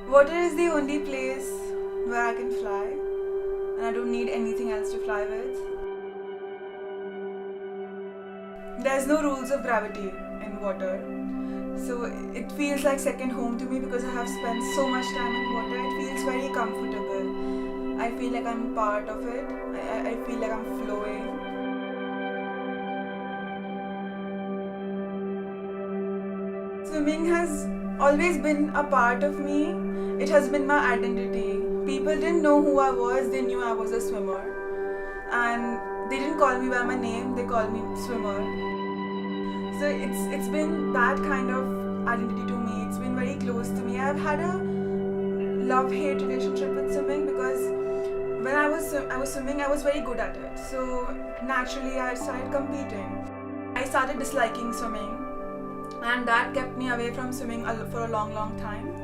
Water is the only place where I can fly, and I don't need anything else to fly with. There's no rules of gravity in water, so it feels like second home to me because I have spent so much time in water. It feels very comfortable. I feel like I'm part of it. I feel like I'm flowing. Swimming has always been a part of me. It has been my identity. People didn't know who I was, they knew I was a swimmer. And they didn't call me by my name, they called me swimmer. So it's been that kind of identity to me. It's been very close to me. I've had a love-hate relationship with swimming because when I was swimming, I was very good at it. So naturally I started competing. I started disliking swimming, and that kept me away from swimming for a long time.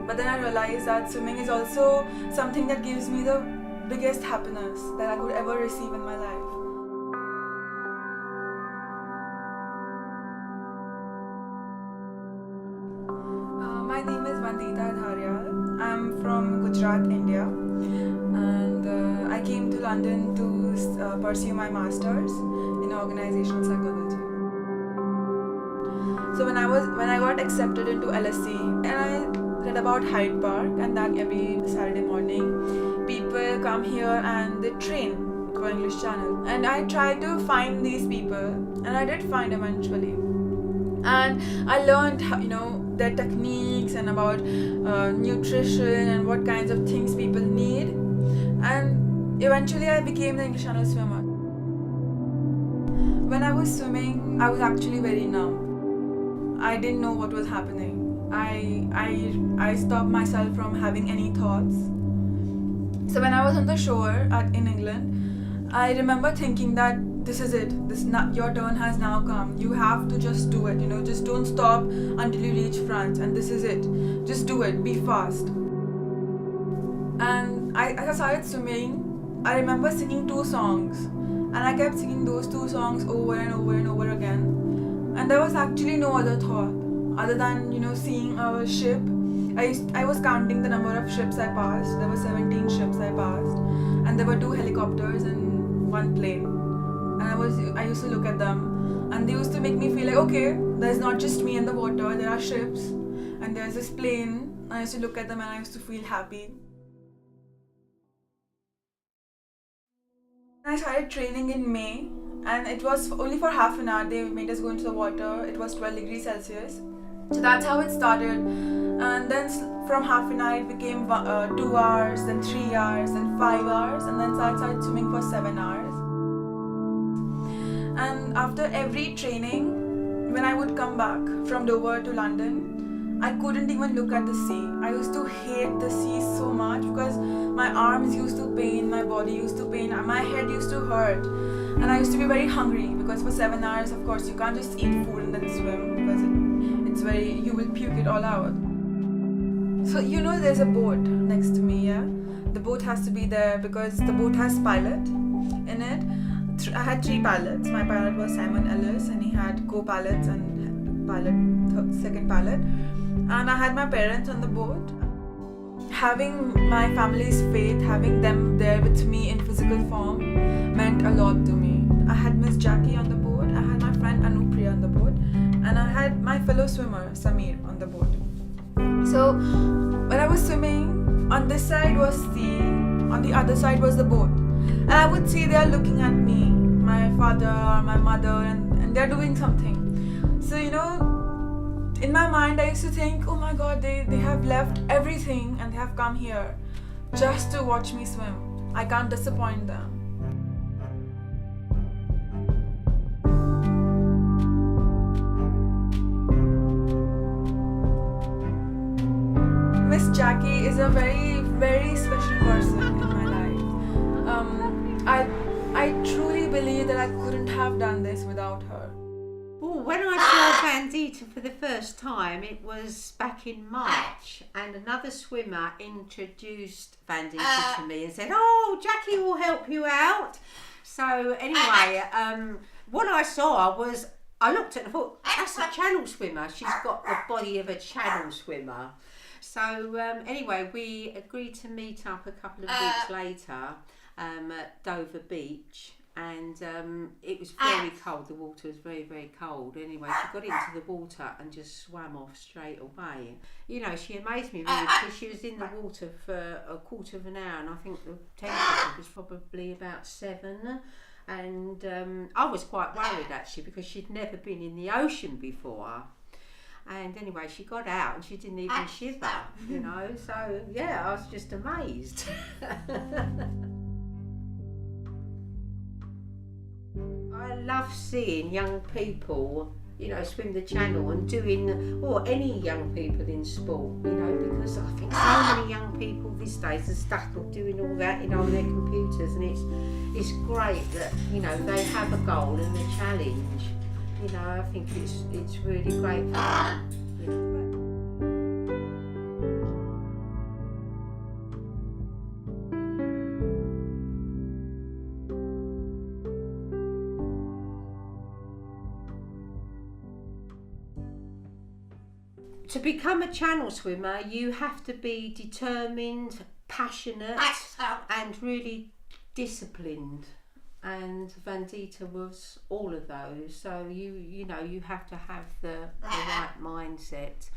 But then I realized that swimming is also something that gives me the biggest happiness that I could ever receive in my life. My name is Vandita Dhariyal. I'm from Gujarat, India, and I came to London to pursue my masters in organizational psychology. So when I got accepted into LSE, and I read about Hyde Park, and that every Saturday morning people come here and they train for English Channel, and I tried to find these people, and I did find eventually, and I learned their techniques and about nutrition and what kinds of things people need, and eventually I became the English Channel swimmer. When I was swimming, I was actually very numb. I didn't know what was happening. I stopped myself from having any thoughts. So when I was on the shore in England, I remember thinking that this is it. Your turn has now come. You have to just do it. Just don't stop until you reach front. And this is it. Just do it. Be fast. And as I started swimming, I remember singing 2 songs, and I kept singing those 2 songs over and over and over again. And there was actually no other thought other than seeing a ship. I was counting the number of ships I passed. There were 17 ships I passed, and there were 2 helicopters and 1 plane. And I used to look at them, and they used to make me feel like, okay, there's not just me in the water. There are ships, and there's this plane. I used to look at them, and I used to feel happy. I started training in May, and it was only for half an hour. They made us go into the water. It was 12 degrees Celsius. So that's how it started. And then from half an hour it became 2 hours, then 3 hours, then 5 hours, and then I started swimming for 7 hours. And after every training, when I would come back from Dover to London, I couldn't even look at the sea. I used to hate the sea so much because my arms used to pain, my body used to pain, my head used to hurt. And I used to be very hungry because for 7 hours, of course, you can't just eat food and then swim because you will puke it all out. So there's a boat next to me, yeah? The boat has to be there because the boat has pilot in it. I had 3 pilots. My pilot was Simon Ellis, and he had co-pilots and second pilot. And I had my parents on the boat. Having my family's faith, having them there with me in physical form meant a lot to me. I had Miss Jackie on the boat, I had my friend Anupriya on the boat, and I had my fellow swimmer Samir on the boat. So when I was swimming, on this side was sea, on the other side was the boat. And I would see they are looking at me, my father, my mother, and they're doing something. So in my mind I used to think, oh my god, they have left everything and they have come here just to watch me swim. I can't disappoint them. Miss Jackie is a very, very special person in my life. I truly believe that I couldn't have done this without her. Oh, when I saw Vandita for the first time, it was back in March, and another swimmer introduced Vandita to me and said, "Oh, Jackie will help you out." So anyway, what I saw was, I looked at it and thought, that's a channel swimmer. She's got the body of a channel swimmer. So anyway, we agreed to meet up a couple of weeks later at Dover Beach, and it was very cold. The water was very, very cold. Anyway, she got into the water and just swam off straight away. You know, she amazed me really because she was in the water for a quarter of an hour, and I think the temperature was probably about 7. And I was quite worried actually because she'd never been in the ocean before. And anyway, she got out and she didn't even shiver, you know. So yeah, I was just amazed. I love seeing young people, you know, swim the channel and doing, or any young people in sport, you know, because I think so many young people these days are stuck on doing all that, you know, on their computers, and it's great that, you know, they have a goal and a challenge. You know, I think it's really great for them. You know. To become a channel swimmer, you have to be determined, passionate, and really disciplined. And Vandita was all of those. So you know you have to have the right mindset.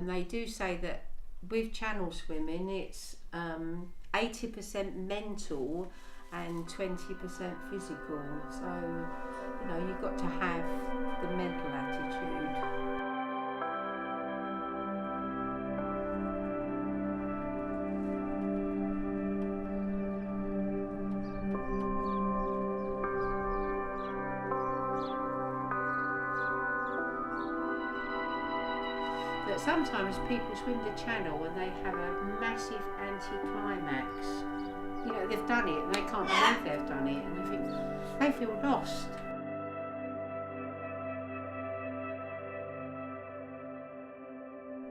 They do say that with channel swimming, it's 80% mental and 20% physical. So you know you've got to have the mental attitude. But sometimes people swim the channel and they have a massive anticlimax. You know, they've done it and they can't believe they've done it, and you think they feel lost.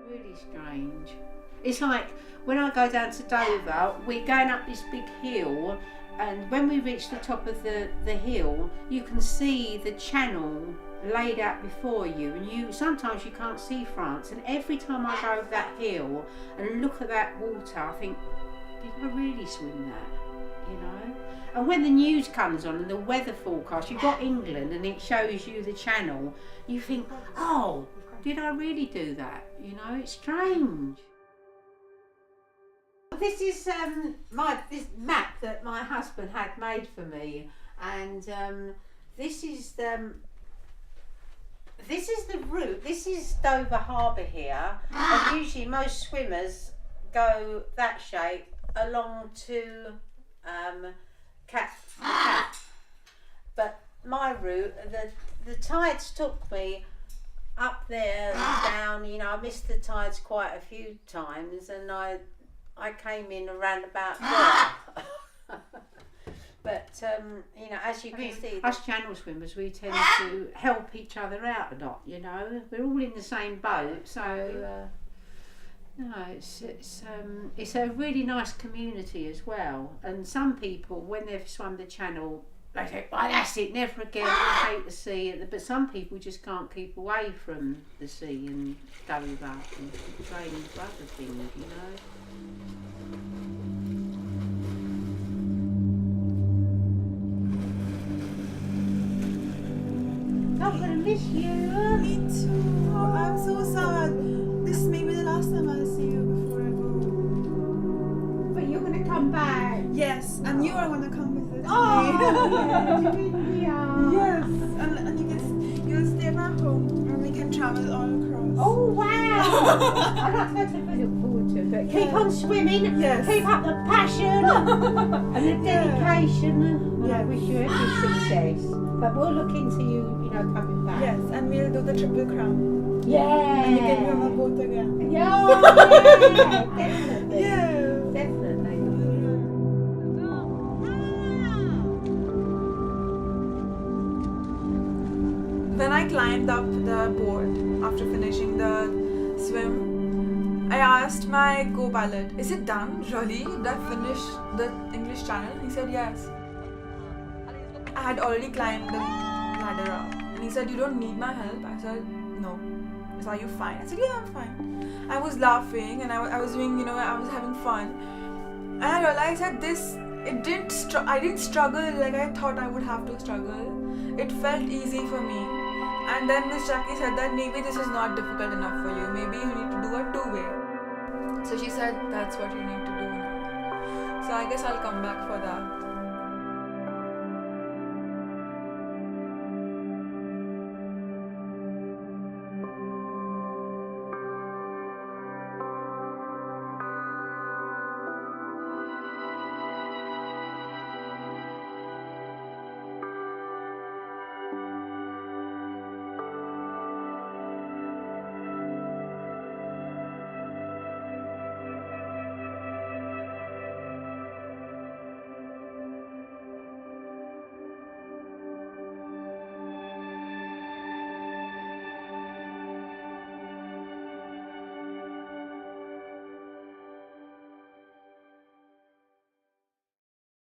Really strange. It's like when I go down to Dover, we're going up this big hill, and when we reach the top of the hill, you can see the channel laid out before you, and sometimes you can't see France, and every time I go over that hill and look at that water, I think, you can really swim that, you know. And when the news comes on and the weather forecast, you've got England and it shows you the channel, you think, oh, did I really do that? You know, it's strange. This is this map that my husband had made for me, and this is the route. This is Dover Harbour here, and usually most swimmers go that shape along to Cat. But my route, the tides took me up there and down. You know, I missed the tides quite a few times, and I came in around about there. But you know, as you can see, us channel swimmers, we tend to help each other out a lot. You know, we're all in the same boat, so no, it's a really nice community as well. And some people, when they've swum the channel, they think, "Oh, that's it, never again. I hate the sea." But some people just can't keep away from the sea and going back and training for other things. You know. I'm gonna miss you. Me too. Oh, I'm so sad. This may be the last time I'll see you before I go. But you're gonna come back. Yes, and you are gonna come visit me. Oh, yeah. Yes, and you'll stay back home, and we can travel all across. Oh wow! That's what I look forward to. But keep on swimming. Yes. Keep up the passion and the dedication. And I wish you every success. But we'll look into you know, coming back. Yes, and we'll do the triple crown. Yeah. And you can be on the boat again. Yeah, definitely. Yes. Definitely. When I climbed up the board after finishing the swim, I asked my co-pilot, "Is it done? Really? Did I finish the English Channel?" He said yes. I had already climbed the ladder up, and he said, "You don't need my help." I said, "No, Miss, are you fine? I said, yeah, I'm fine. I was laughing and I was doing, I was having fun. And I realized that I didn't struggle like I thought I would have to struggle. It felt easy for me. And then Miss Jackie said that maybe this is not difficult enough for you. Maybe you need to do a 2-way. So she said that's what you need to do now. So I guess I'll come back for that.